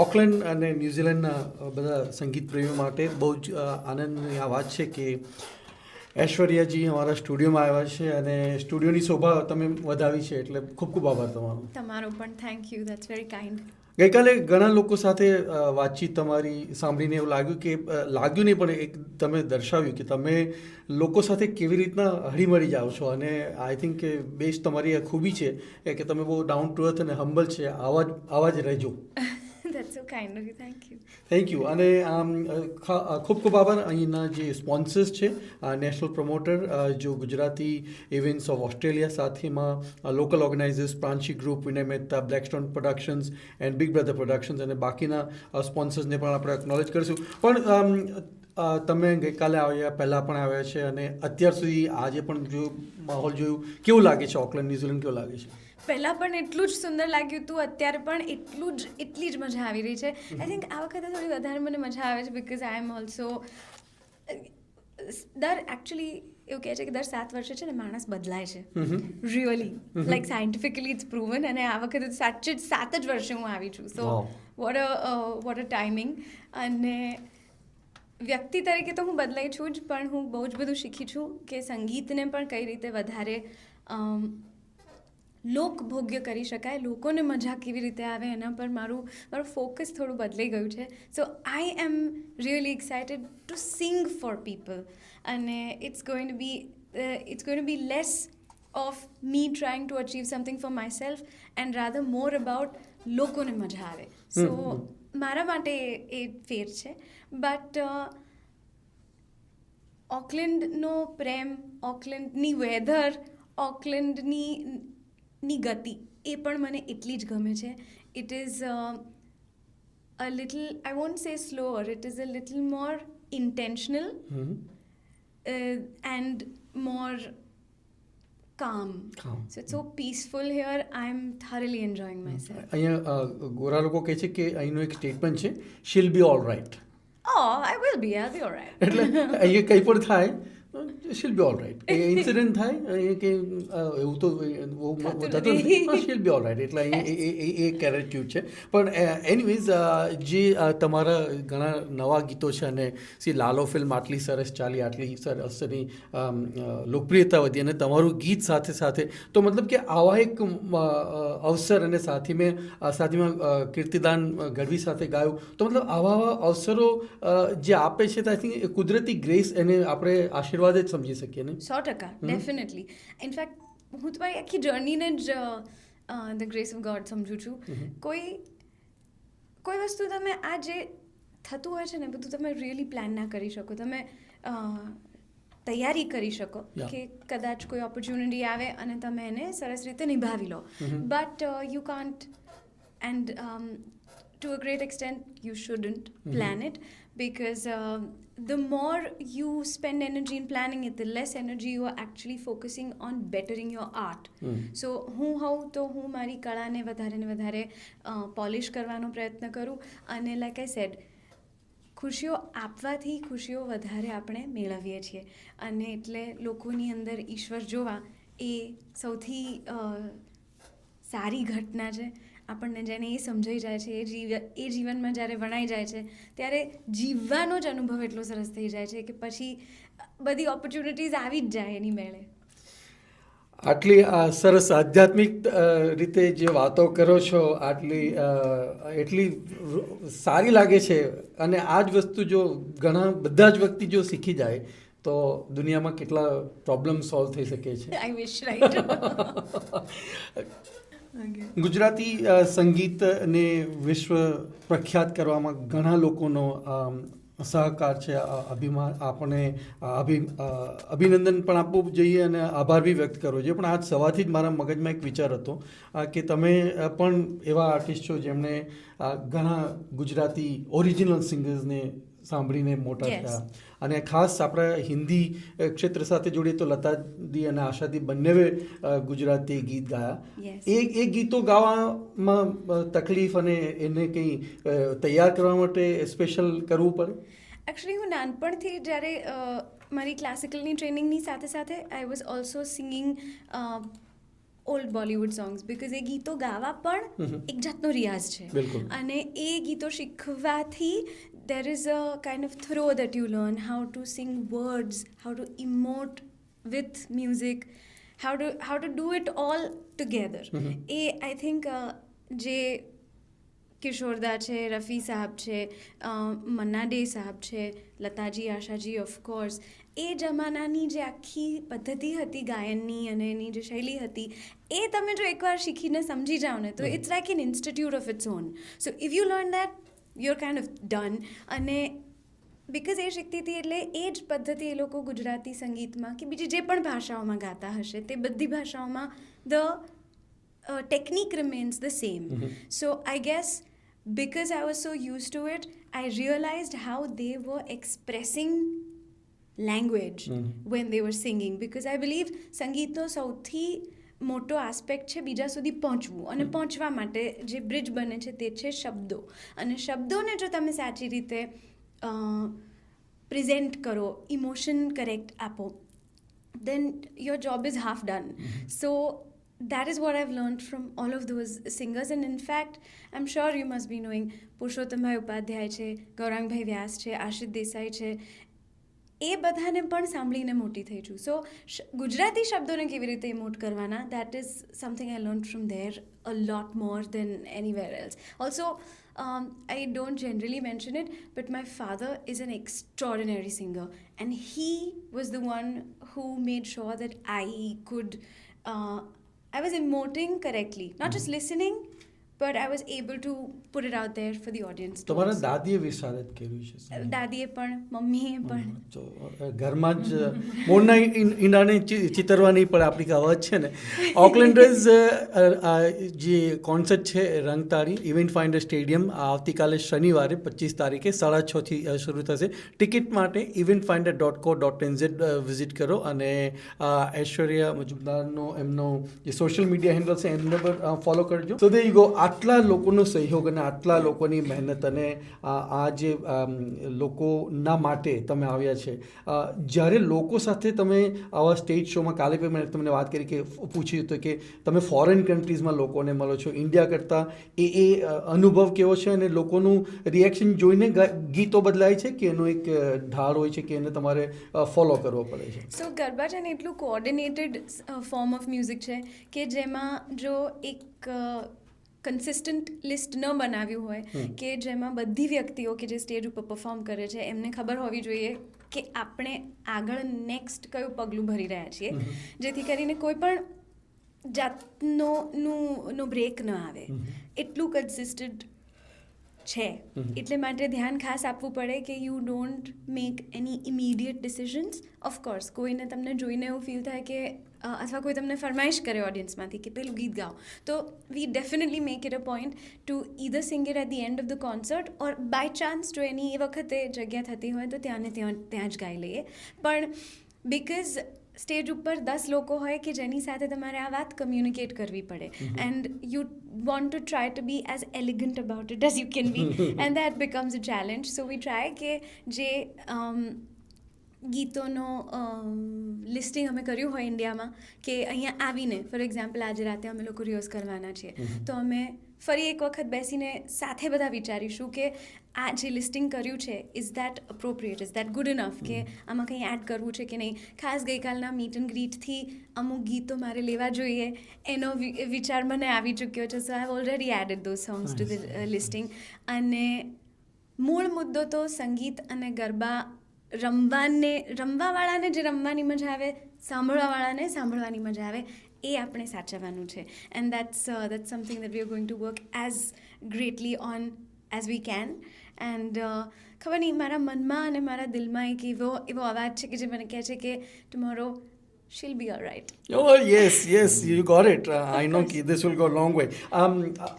Oakland અને ન્યૂઝીલેન્ડના બધા સંગીત પ્રેમીઓ માટે બહુ જ આનંદની આ વાત છે કે ઐશ્વર્યાજી અમારા સ્ટુડિયોમાં આવ્યા છે અને સ્ટુડિયોની શોભા તમે વધાવી છે, એટલે ખૂબ ખૂબ આભાર તમારો. તમારો પણ thank you, that's very kind. ગઈકાલે ઘણા લોકો સાથે વાતચીત તમારી સાંભળીને એવું લાગ્યું કે લાગ્યું નહીં પણ એક તમે દર્શાવ્યું કે તમે લોકો સાથે કેવી રીતના હળીમળી જાઓ છો, અને આઈ થિંક કે બેસ્ટ તમારી આ ખૂબી છે કે તમે બહુ ડાઉન ટુ અર્થ અને હમ્બલ છે. આવા જ રહેજો. That's so kind of you. Thank you. Thank you. અને ખૂબ ખૂબ આભાર અહીંના જે સ્પોન્સર્સ છે, નેશનલ પ્રમોટર જો ગુજરાતી ઇવેન્ટ્સ ઓફ ઓસ્ટ્રેલિયા, સાથેમાં local organisers Pranshi group, Vinay Mehta, Blackstone productions and big brother productions, અને બાકીના સ્પોન્સર્સને પણ આપણે એકનોલેજ કરીશું. પણ તમે ગઈકાલે આવ્યા, પહેલાં પણ આવ્યા છે, અને અત્યાર સુધી આજે પણ જો માહોલ જોયું, કેવું લાગે છે? ઓકલેન્ડ ન્યૂઝીલેન્ડ કેવું લાગે છે? પહેલાં પણ એટલું જ સુંદર લાગ્યું હતું, અત્યારે પણ એટલી જ મજા આવી રહી છે. આઈ થિંક આ વખતે થોડી વધારે મને મજા આવે છે because I am also actually એવું કહે છે કે દર 7 વર્ષે છે ને માણસ બદલાય છે, really, like scientifically it's proven. અને આ વખતે તો સાચે જ 7 જ વર્ષે હું આવી છું. So what a timing. અને વ્યક્તિ તરીકે તો હું બદલાઈ છું જ, પણ હું બહુ જ બધું શીખી છું કે સંગીતને પણ કઈ રીતે વધારે લોકભોગ્ય કરી શકાય, લોકોને મજા કેવી રીતે આવે, એના પર મારું ફોકસ થોડું બદલાઈ ગયું છે. So I am really excited to sing for people. અને it's going to be less of me trying to achieve something for myself and rather more about લોકોને મજા આવે. સો મારા માટે એ ફેર છે. બટ ઓકલેન્ડનો પ્રેમ, ઓકલેન્ડની વેધર, ઓકલેન્ડની ગતિ એ પણ મને એટલી જ ગમે છે. It is a little, I want say slower, it is a little more intentional and more calm. So it's so peaceful here. I'm thoroughly enjoying myself. અહીંયા ગોરા લોકો કહે છે કે અહીંનું એક સ્ટેટમેન્ટ છે, she'll be all right. Oh, I will be. I'll be all right. એટલે અહીંયા કંઈ પણ થાય, શીલ બી ઓલ રાઇટ. કે ઇન્સિડન્ટ થાય અહીંયા કે એવું તો થતું નથી, શીલ બી ઓલ રાઇટ. એટલે અહીંયા એ કેરેક્ટર છે. પણ એનીવેઝ, જે તમારા ઘણા નવા ગીતો છે, અને સી લાલો ફિલ્મ આટલી સરસ ચાલી, આટલી સરસની લોકપ્રિયતા વધી, અને તમારું ગીત સાથે સાથે, તો મતલબ કે આવા એક અવસર, અને સાથીમાં કીર્તિદાન ગઢવી સાથે ગાયું, તો મતલબ આવા અવસરો જે આપે છે, તો આઈ થિંક કુદરતી ગ્રેસ એને આપણે આશીર્વાદ જ સમજી શકીએ ને. 100%, ડેફિનેટલી. ઇનફેક્ટ હું તમારી આખી જર્નીને જ ધ ગ્રેસ ઓફ ગોડ સમજું છું. કોઈ વસ્તુ તમે આ જે થતું હોય છે ને, બધું તમે રિયલી પ્લાન ના કરી શકો. તમે તૈયારી કરી શકો કે કદાચ કોઈ ઓપોર્ચ્યુનિટી આવે અને તમે એને સરસ રીતે નિભાવી લો. But you can't, and to a great extent you shouldn't plan it, because the more you spend energy in planning it, the less energy you are actually focusing on bettering your art. So હું મારી કળાને વધારે ને વધારે polish કરવાનો પ્રયત્ન કરું. અને લાઈક આઈ સેડ, ખુશીઓ આપવાથી ખુશીઓ વધારે આપણે મેળવીએ છીએ. અને એટલે લોકોની અંદર ઈશ્વર જોવા એ સૌથી સારી ઘટના છે. આપણને જેને એ સમજાઈ જાય છે, એ જીવનમાં જ્યારે વણાઈ જાય છે, ત્યારે જીવવાનો જ અનુભવ એટલો સરસ થઈ જાય છે કે પછી બધી ઓપોર્ચ્યુનિટીઝ આવી જ જાય એની મેળે. આટલી સરસ આધ્યાત્મિક રીતે જે વાતો કરો છો, એટલી સારી લાગે છે. અને આ જ વસ્તુ જો બધા જ વ્યક્તિ જો શીખી જાય, તો દુનિયામાં કેટલા પ્રોબ્લેમ સોલ્વ થઈ શકે છે. આઈ વિશ, રાઈટ. ગુજરાતી સંગીતને વિશ્વ પ્રખ્યાત કરવામાં ઘણા લોકોનો સહકાર છે. આપણે અભિનંદન પણ આપવું જોઈએ અને આભાર બી વ્યક્ત કરવો જોઈએ. પણ આજ સવારથી જ મારા મગજમાં એક વિચાર હતો કે તમે પણ એવા આર્ટિસ્ટ છો જેમણે ઘણા ગુજરાતી ઓરિજિનલ સિંગર્સને સાંભળીને મોટા થયા. અને ખાસ આપણા હિન્દી ક્ષેત્ર સાથે જોડીએ તો લતાજી અને આશાદી બંનેવે ગુજરાતી ગીત ગાયા. એ ગીતો ગાવામાં તકલીફ અને એને કંઈ તૈયાર કરવા માટે સ્પેશિયલ કરવું પડે? એકચ્યુઅલી હું નાનપણથી જ્યારે મારી ક્લાસિકલની ટ્રેનિંગની સાથે સાથે I was also singing old Bollywood songs because એ ગીતો ગાવા પણ એક જાતનો રિયાઝ છે બિલકુલ. અને એ ગીતો શીખવાથી there is a kind of throw that you learn how to sing words, how to emote with music, how to do it all together. A I think જે કિશોરદા છે, રફી સાહબ છે, મન્ના ડે સાહબ છે, લતાજી આશાજી ઓફકોર્સ, એ જમાનાની જે આખી પદ્ધતિ હતી ગાયનની અને એની જે શૈલી હતી એ તમે જો એકવાર શીખીને સમજી જાઓ ને તો it's like an institute of its own. So if you learn that you are kind of done. અને બિકોઝ એ શીખતી હતી એટલે એ જ પદ્ધતિ એ લોકો ગુજરાતી સંગીતમાં કે બીજી જે પણ ભાષાઓમાં ગાતા હશે તે બધી ભાષાઓમાં the technique remains the same. So I guess because I was so used to it, I realized how they were expressing language when they were singing. Because I believe સંગીતનો સૌથી મોટો આસ્પેક્ટ છે બીજા સુધી પહોંચવું, અને પહોંચવા માટે જે બ્રિજ બને છે તે છે શબ્દો. અને શબ્દોને જો તમે સાચી રીતે પ્રેઝન્ટ કરો, ઇમોશન કરેક્ટ આપો, then your job is half done. So that is what I've learned from all of those singers. And in fact, I'm sure you must be knowing Purushottambhai Upadhyay છે, ગૌરાંગભાઈ વ્યાસ છે, આશિત દેસાઈ છે, એ બધાને પણ સાંભળીને મોટી થઈ છું. સો ગુજરાતી શબ્દોને કેવી રીતે ઇમોટ કરવાના, that is something I learn from there a lot more than anywhere else. Also I don't generally mention it, but my father is an extraordinary singer, and he was the one who made sure that I was emoting correctly, not just listening, but I was able to put it out there for the audience. તમારા દાદીએ વિશારદ કર્યું છે? દાદીએ પણ, મમ્મીએ પણ. તો ઘરમાં જ મોરના ઈંડાને ચિતરવા નહીં પડે આપણી કહેવત છે ને. ઓકલેન્ડર્સ જે કોન્સર્ટ છે રંગતાળી ઇવેન્ટ ફાઇન્ડર સ્ટેડિયમ આવતીકાલે શનિવારે 25 તારીખે 6:30 શરૂ થશે. ટિકિટ માટે eventfinder.co.nz વિઝિટ કરો અને ઐશ્વર્યા મજુમદારનો એમનો જે સોશિયલ મીડિયા હેન્ડલ છે એમને પણ ફોલો કરજો. સો દે યુ ગો. આટલા લોકોનો સહયોગ અને આટલા લોકોની મહેનત અને આ જે લોકોના માટે તમે આવ્યા છે, જ્યારે લોકો સાથે તમે આવા સ્ટેજ શોમાં, કાલે પણ મેં તમને વાત કરી કે પૂછ્યું હતું કે તમે ફોરેન કન્ટ્રીઝમાં લોકોને મળો છો, ઇન્ડિયા કરતાં એ અનુભવ કેવો છે અને લોકોનું રિએક્શન જોઈને ગીતો બદલાય છે કે એનો એક ઢાળ હોય છે કે એને તમારે ફોલો કરવો પડે છે? સો ગરબા છે ને એટલું કોઓર્ડિનેટેડ ફોર્મ ઓફ મ્યુઝિક છે કે જેમાં જો એક કન્સિસ્ટન્ટ લિસ્ટ ન બનાવ્યું હોય કે જેમાં બધી વ્યક્તિઓ કે જે સ્ટેજ ઉપર પરફોર્મ કરે છે એમને ખબર હોવી જોઈએ કે આપણે આગળ નેક્સ્ટ કયું પગલું ભરી રહ્યા છીએ, જેથી કરીને કોઈ પણ જાતનો બ્રેક ન આવે. એટલું કન્સિસ્ટન્ટ છે. એટલે માટે ધ્યાન ખાસ આપવું પડે કે you don't make any immediate decisions. Of course કોઈને તમને જોઈને એવું ફીલ થાય કે અથવા કોઈ તમને ફરમાઈશ કરે ઓડિયન્સમાંથી કે પેલું ગીત ગાઓ, તો we definitely make it a point to either sing it at the end of the concert, or by chance જો એની એ વખતે જગ્યા થતી હોય તો ત્યાં જ ગાઈ લઈએ. પણ બિકોઝ સ્ટેજ ઉપર 10 લોકો હોય કે જેની સાથે તમારે આ વાત કમ્યુનિકેટ કરવી પડે, and you want to try to be as elegant about it as you can be, and that becomes a challenge. So we try કે જે ગીતોનો લિસ્ટિંગ અમે કર્યું હોય ઇન્ડિયામાં, કે અહીંયા આવીને ફોર એક્ઝામ્પલ આજે રાતે અમે લોકો રિહર્સ કરવાના છીએ, તો અમે ફરી એક વખત બેસીને સાથે બધા વિચારીશું કે આ જે લિસ્ટિંગ કર્યું છે is that appropriate, is that good enough, કે આમાં કંઈ એડ કરવું છે કે નહીં. ખાસ ગઈકાલના મીટ એન્ડ ગ્રીટથી અમુક ગીતો મારે લેવા જોઈએ એનો વિચાર મને આવી ચૂક્યો છે. So I have already added those songs to the listing. અને મૂળ મુદ્દો તો સંગીત અને ગરબા રમવાવાળાને જે રમવાની મજા આવે, સાંભળવાવાળાને સાંભળવાની મજા આવે, એ આપણે સાચવવાનું છે. And that's something that we are going to work as greatly on as we can. And ખબર નહીં, મારા મનમાં અને મારા દિલમાં એક એવો અવાજ છે કે જે મને કહે છે કે tomorrow she'll be all right. Oh, yes, you got it. I know that this will go a long way.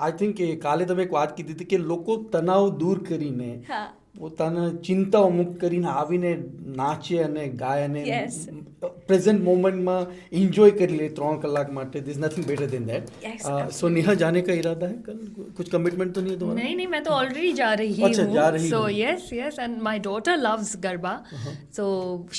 I think કાલે તમે એક વાત કીધી હતી કે લોકો તણાવ દૂર કરીને પોતાના ચિંતાઓ મુક્ત કરીને આવીને નાચે અને ગાય અને Yes. પ્રેઝન્ટ મોમેન્ટમાં એન્જોય કરી લે 3 કલાક માટે this nothing better than that Yes, सो नेहा जाने का इरादा है कल कुछ कमिटमेंट तो नहीं है तुम्हारा नहीं नहीं, मैं तो ऑलरेडी जा रही अच्छा, जा रही हूँ. So हो। yes, yes, and my daughter loves Garba, so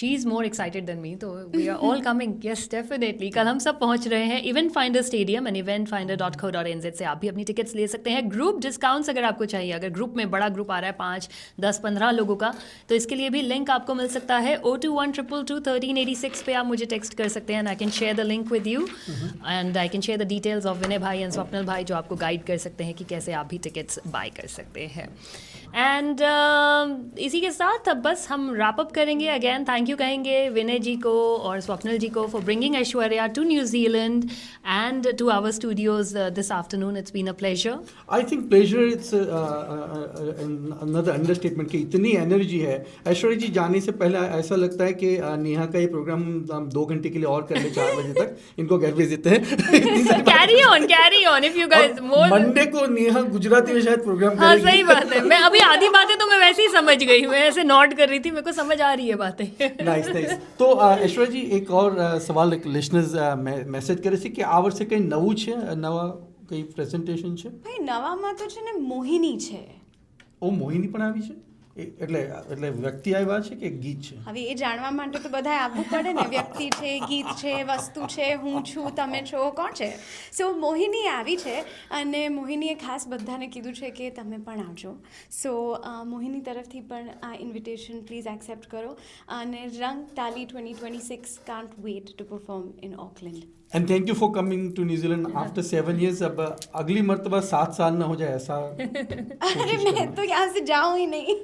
she's more excited than me. So we are all coming. Yes, definitely. कल हम सब पहुंच रहे हैं Event Finder Stadium and eventfinder.co.nz से आप भी अपनी टिकट्स ले सकते हैं. ग्रुप डिस्काउंट्स अगर आपको चाहिए, अगर ग्रुप में बड़ा ग्रुप आ रहा है 5, 10, 15 लोगों का, तो इसके लिए भी लिंक आपको मिल सकता है. 021221386 पे आप मुझे टेक्स्ट कर सकते हैं and I can share the link with you and I can share the details of विनय भाई and स्वप्नल भाई जो आपको गाइड कर सकते हैं कि कैसे आप भी टिकट्स बाय कर सकते हैं. एंड इसी के साथ अब बस हम रैप अप करेंगे. अगेन थैंक यू कहेंगे विनय जी को और स्वप्नल जी को for bringing Aishwarya to New Zealand and to our studios this afternoon. It's been a pleasure. I think pleasure it's another understatement कि इतनी एनर्जी है. ऐश्वर्या जी जाने से पहले ऐसा लगता है कि नेहा का ये प्रोग्राम हम 2 घंटे के लिए और कर ले 4 बजे तक, इनको घर भेज देते हैं. Carry on if you guys more. Monday को नेहा गुजराती में शायद प्रोग्राम हाँ करेगी. सही बात है. मैं अभी आधी बातें तो मैं वैसे ही समझ गई हूँ. मैं ऐसे नोट कर रही थी, मेरे को समझ आ रही है बातें. Nice nice. તો ऐश्वर्या जी એક ઓર સવાલ એક લિસનર્સ મેસેજ કરે છે કે આ વર્ષે કંઈ નવું છે, નવા કંઈ પ્રેઝન્ટેશન છે? ભાઈ નવામાં તો છે ને મોહિની છે. ઓ મોહિની પણ આવી છે? એટલે વ્યક્તિ આવ્યા છે કે ગીત છે? હવે એ જાણવા માટે તો બધાએ આવવું પડે ને. વ્યક્તિ છે, ગીત છે, વસ્તુ છે, હું છું, તમે છો, કોણ છે? સો મોહિની આવી છે અને મોહિનીએ ખાસ બધાને કીધું છે કે તમે પણ આવજો. સો મોહિની તરફથી પણ આ ઇન્વિટેશન પ્લીઝ એક્સેપ્ટ કરો. અને Rang Taali 2026 can't wait to perform in Auckland. And thank you for coming to New Zealand after 7 years. अब अगली मर्तबा 7 साल ना हो जाए ऐसा. अरे मैं तो यहाँ से जाऊँ ही नहीं.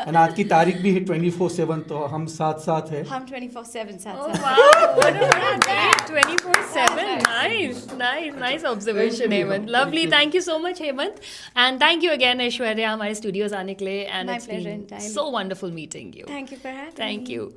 एंड आज की तारीख भी है 24/7, तो हम साथ साथ है. हम 24/7 साथ Oh साथ. wow, what a great 24/7. Nice observation, Hemant. Lovely. Thank you so much, Hemant. And thank you again, Aishwarya, हमारे studios आने के लिए. And My it's pleasure been entirely. so wonderful meeting you. Thank you for having me. Thank you.